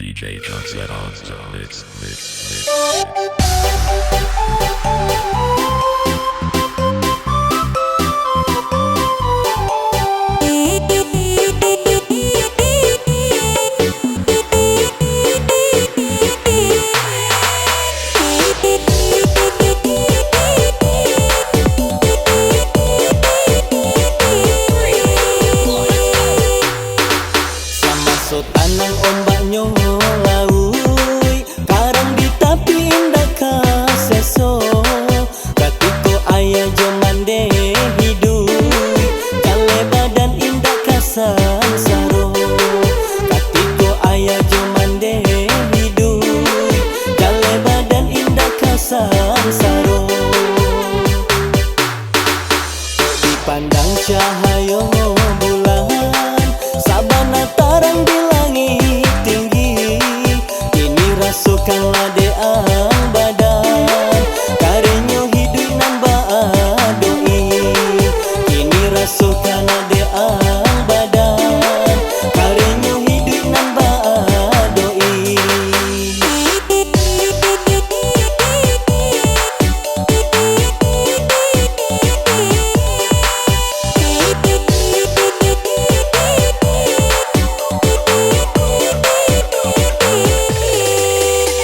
DJ Junset on the mix. Tanang ombaknya laui karang di tapi indah kaseso katiko ayah jomande hidup kale badan indah kasansaro katiko ayah jomande hidup kale badan indah kasansaro dipandang cahaya bulan sabana tarang di langit tinggi kini rasukanlah deang badan karenyo hidup nambah doi kini rasukanlah deang badan karenyo hidup nambah doi.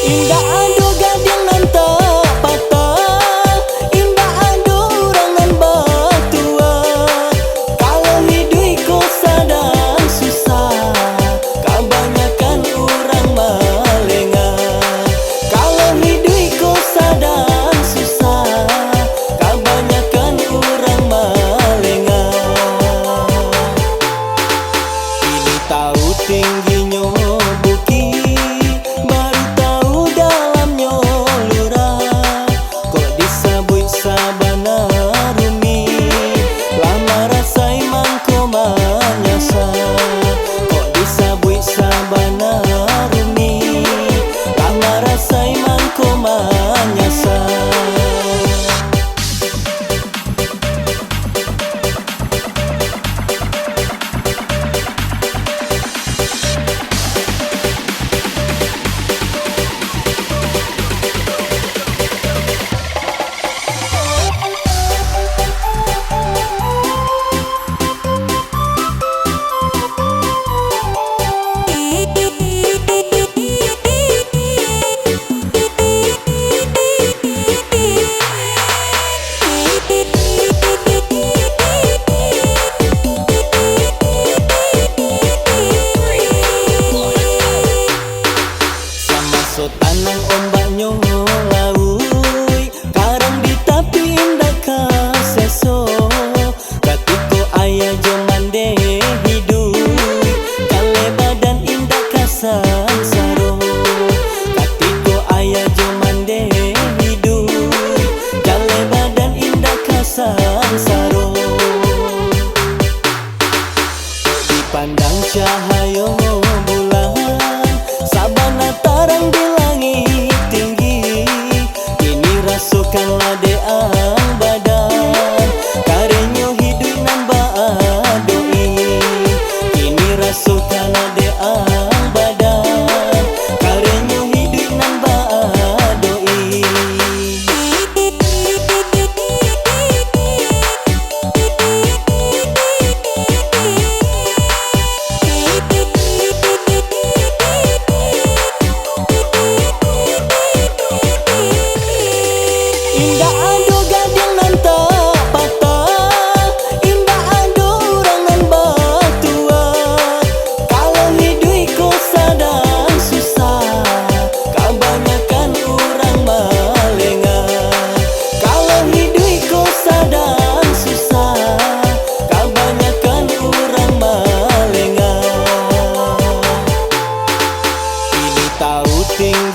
Indah ado gading nan tak patah, indah ado orang nan batua. Kalau hidup ko sadang susah, kebanyakan orang malengan. Kalau hidup ko sadang susah, kebanyakan orang malengan. Ini tahu tingginya bukit, baru tahu dalamnya lurah. Kok disabui sabana rumi, lama rasai mangko manyasa. Kok disabui sabana rumi, lama rasai mangko manyasa. Tanang ombaknya laui karang di tapi indah kaseso katiko ayah jomande hidup kale badan indah kasansaro katiko ayah jomande hidup kale badan indah kasansaro dipandang cahaya bulan sabana tarang di langit tinggi kini rasukanlah deang badan karenyo hidup nambah doi kini rasukanlah deang badan karenyo hidup nambah doi. Indah ado gading nan tak patah, indah ado orang nan batua. Kalau hidup ko sadang susah, kebanyakan orang malengan. Kalau hidup ko sadang susah, kebanyakan orang malengan. Ini tahu tinggi